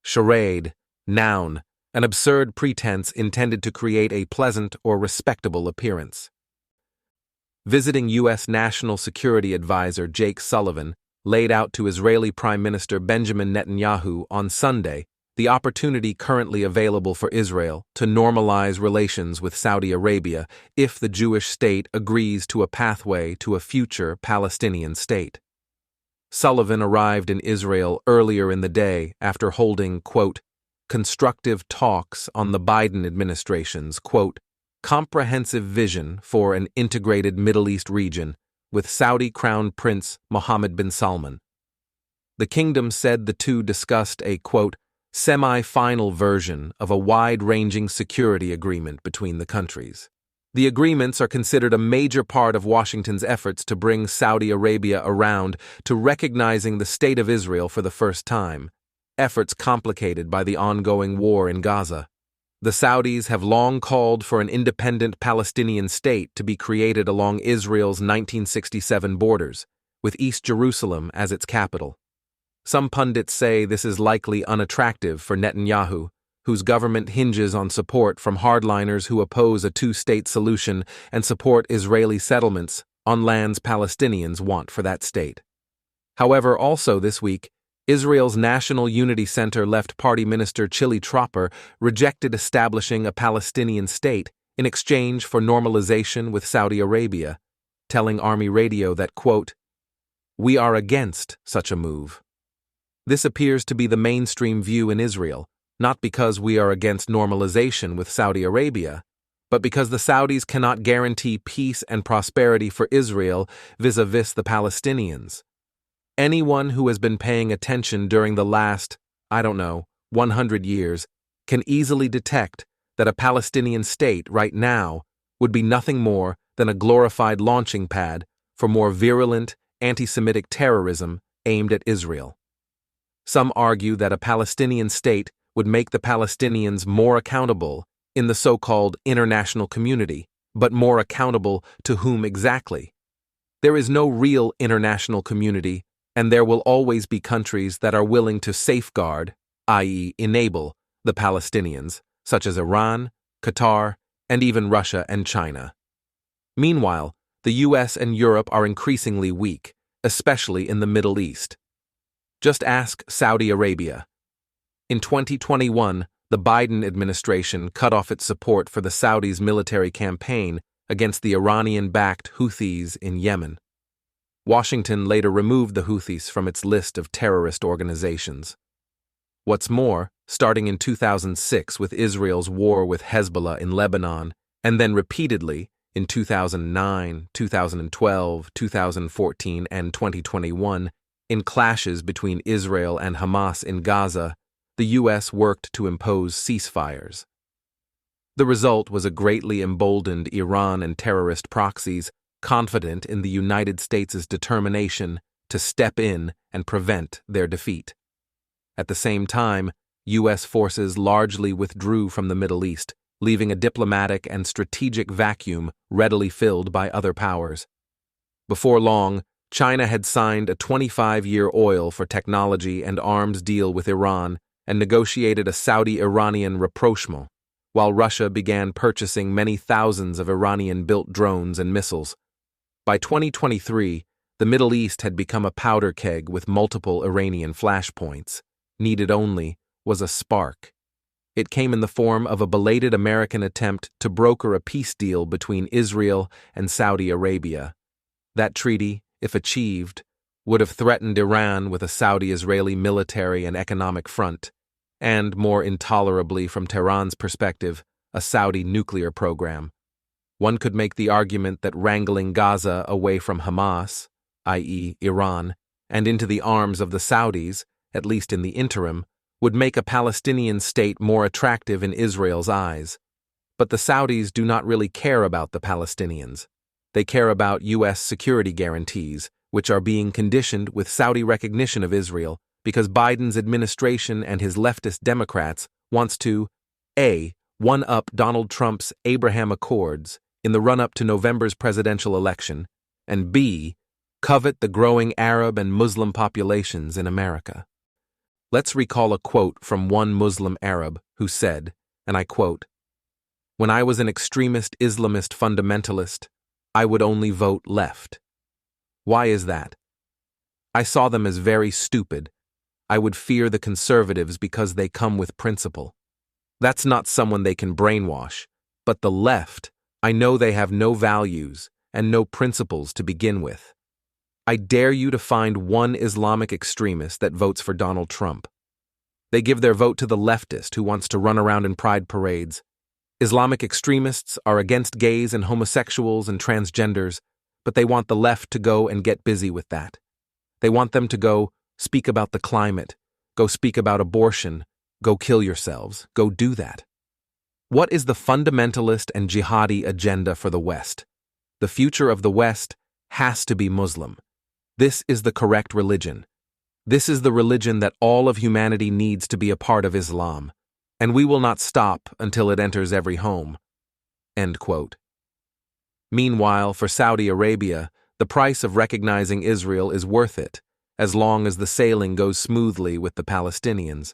Charade, noun, an absurd pretense intended to create a pleasant or respectable appearance. Visiting U.S. National Security Advisor Jake Sullivan laid out to Israeli Prime Minister Benjamin Netanyahu on Sunday the opportunity currently available for Israel to normalize relations with Saudi Arabia if the Jewish state agrees to a pathway to a future Palestinian state. Sullivan arrived in Israel earlier in the day after holding, quote, constructive talks on the Biden administration's, quote, comprehensive vision for an integrated Middle East region with Saudi Crown Prince Mohammed bin Salman. The kingdom said the two discussed a, quote, semi-final version of a wide-ranging security agreement between the countries. The agreements are considered a major part of Washington's efforts to bring Saudi Arabia around to recognizing the State of Israel for the first time, efforts complicated by the ongoing war in Gaza. The Saudis have long called for an independent Palestinian state to be created along Israel's 1967 borders, with East Jerusalem as its capital. Some pundits say this is likely unattractive for Netanyahu, whose government hinges on support from hardliners who oppose a two-state solution and support Israeli settlements on lands Palestinians want for that state. However, also this week, Israel's National Unity Center Left Party Minister Chili Tropper rejected establishing a Palestinian state in exchange for normalization with Saudi Arabia, telling Army Radio that, quote, we are against such a move. This appears to be the mainstream view in Israel, not because we are against normalization with Saudi Arabia, but because the Saudis cannot guarantee peace and prosperity for Israel vis-a-vis the Palestinians. Anyone who has been paying attention during the last, 100 years, can easily detect that a Palestinian state right now would be nothing more than a glorified launching pad for more virulent, anti-Semitic terrorism aimed at Israel. Some argue that a Palestinian state would make the Palestinians more accountable in the so-called international community, but more accountable to whom exactly? There is no real international community, and there will always be countries that are willing to safeguard, i.e., enable, the Palestinians, such as Iran, Qatar, and even Russia and China. Meanwhile, the US and Europe are increasingly weak, especially in the Middle East. Just ask Saudi Arabia. In 2021, the Biden administration cut off its support for the Saudis' military campaign against the Iranian-backed Houthis in Yemen. Washington later removed the Houthis from its list of terrorist organizations. What's more, starting in 2006 with Israel's war with Hezbollah in Lebanon, and then repeatedly in 2009, 2012, 2014, and 2021, in clashes between Israel and Hamas in Gaza, the U.S. worked to impose ceasefires. The result was a greatly emboldened Iran and terrorist proxies confident in the United States' determination to step in and prevent their defeat. At the same time, U.S. forces largely withdrew from the Middle East, leaving a diplomatic and strategic vacuum readily filled by other powers. Before long, China had signed a 25-year oil for technology and arms deal with Iran and negotiated a Saudi-Iranian rapprochement, while Russia began purchasing many thousands of Iranian-built drones and missiles. By 2023, the Middle East had become a powder keg with multiple Iranian flashpoints. Needed only was a spark. It came in the form of a belated American attempt to broker a peace deal between Israel and Saudi Arabia. That treaty, if achieved, would have threatened Iran with a Saudi-Israeli military and economic front, and, more intolerably from Tehran's perspective, a Saudi nuclear program. One could make the argument that wrangling Gaza away from Hamas, i.e., Iran, and into the arms of the Saudis, at least in the interim, would make a Palestinian state more attractive in Israel's eyes. But the Saudis do not really care about the Palestinians. They care about U.S. security guarantees, which are being conditioned with Saudi recognition of Israel because Biden's administration and his leftist Democrats wants to A. one-up Donald Trump's Abraham Accords in the run-up to November's presidential election, and B. covet the growing Arab and Muslim populations in America. Let's recall a quote from one Muslim Arab who said, and I quote, "When I was an extremist Islamist fundamentalist, I would only vote left. Why is that? I saw them as very stupid. I would fear the conservatives because they come with principle. That's not someone they can brainwash, but the left, I know they have no values and no principles to begin with. I dare you to find one Islamic extremist that votes for Donald Trump. They give their vote to the leftist who wants to run around in pride parades. Islamic extremists are against gays and homosexuals and transgenders, but they want the left to go and get busy with that. They want them to go speak about the climate, go speak about abortion, go kill yourselves, go do that. What is the fundamentalist and jihadi agenda for the West? The future of the West has to be Muslim. This is the correct religion. This is the religion that all of humanity needs to be a part of Islam, and we will not stop until it enters every home." End quote. Meanwhile, for Saudi Arabia, the price of recognizing Israel is worth it, as long as the sailing goes smoothly with the Palestinians.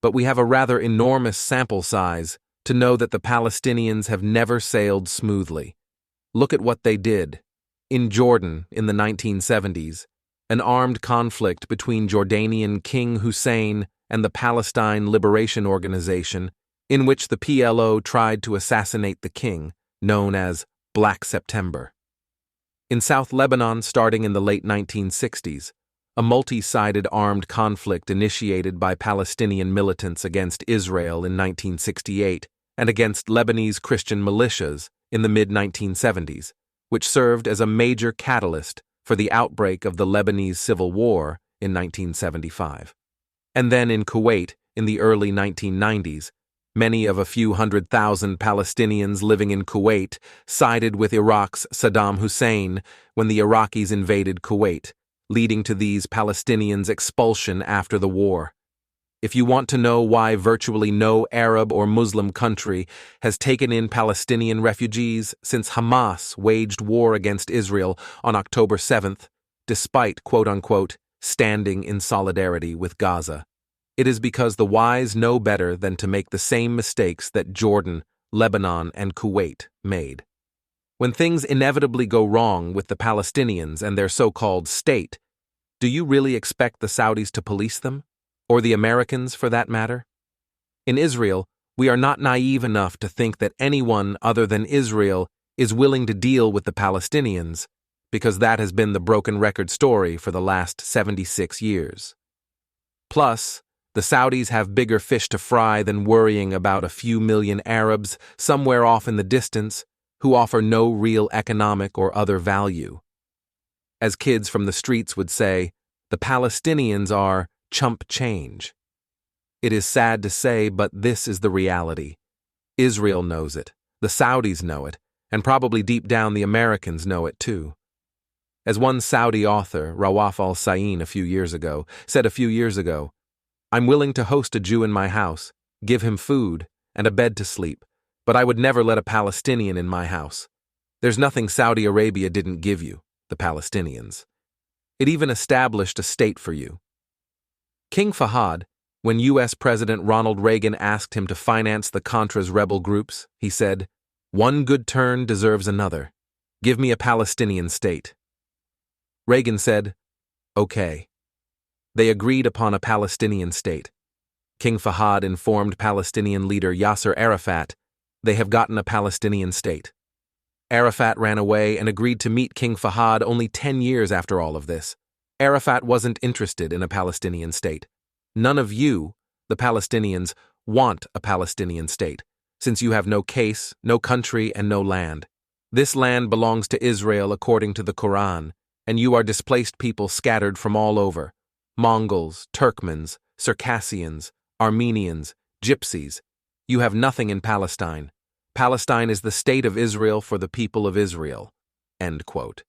But we have a rather enormous sample size to know that the Palestinians have never sailed smoothly. Look at what they did. In Jordan, in the 1970s, an armed conflict between Jordanian King Hussein and the Palestine Liberation Organization, in which the PLO tried to assassinate the king, known as Black September. In South Lebanon, starting in the late 1960s, a multi-sided armed conflict initiated by Palestinian militants against Israel in 1968 and against Lebanese Christian militias in the mid-1970s, which served as a major catalyst for the outbreak of the Lebanese Civil War in 1975. And then in Kuwait, in the early 1990s, many of a few 100,000 Palestinians living in Kuwait sided with Iraq's Saddam Hussein when the Iraqis invaded Kuwait, leading to these Palestinians' expulsion after the war. If you want to know why virtually no Arab or Muslim country has taken in Palestinian refugees since Hamas waged war against Israel on October 7th, despite, quote-unquote, standing in solidarity with Gaza, it is because the wise know better than to make the same mistakes that Jordan, Lebanon, and Kuwait made. When things inevitably go wrong with the Palestinians and their so-called state, do you really expect the Saudis to police them? Or the Americans, for that matter? In Israel, we are not naive enough to think that anyone other than Israel is willing to deal with the Palestinians, because that has been the broken record story for the last 76 years. Plus, the Saudis have bigger fish to fry than worrying about a few million Arabs somewhere off in the distance who offer no real economic or other value. As kids from the streets would say, the Palestinians are chump change. It is sad to say, but this is the reality. Israel knows it, the Saudis know it, and probably deep down the Americans know it too. As one Saudi author, Rawaf al-Sain, said a few years ago, "I'm willing to host a Jew in my house, give him food and a bed to sleep, but I would never let a Palestinian in my house. There's nothing Saudi Arabia didn't give you, the Palestinians. It even established a state for you." King Fahad, when U.S. President Ronald Reagan asked him to finance the Contras rebel groups, he said, "One good turn deserves another. Give me a Palestinian state." Reagan said, "Okay." They agreed upon a Palestinian state. King Fahad informed Palestinian leader Yasser Arafat, "They have gotten a Palestinian state." Arafat ran away and agreed to meet King Fahad only 10 years after all of this. Arafat wasn't interested in a Palestinian state. None of you, the Palestinians, want a Palestinian state, since you have no case, no country, and no land. This land belongs to Israel according to the Quran, and you are displaced people scattered from all over. Mongols, Turkmens, Circassians, Armenians, Gypsies. You have nothing in Palestine. Palestine is the state of Israel for the people of Israel. End quote.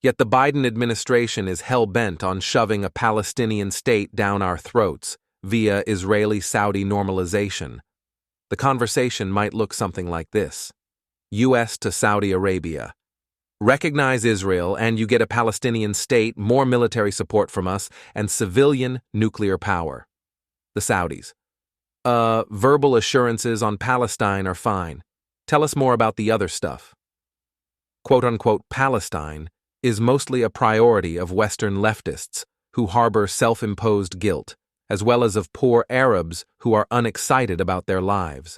Yet the Biden administration is hell-bent on shoving a Palestinian state down our throats via Israeli-Saudi normalization. The conversation might look something like this. U.S. to Saudi Arabia. Recognize Israel and you get a Palestinian state, more military support from us, and civilian nuclear power. The Saudis. Verbal assurances on Palestine are fine. Tell us more about the other stuff. Quote-unquote Palestine is mostly a priority of Western leftists who harbor self-imposed guilt, as well as of poor Arabs who are unexcited about their lives.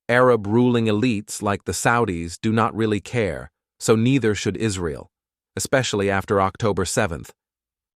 Arab ruling elites like the Saudis do not really care, so neither should Israel, especially after October 7th,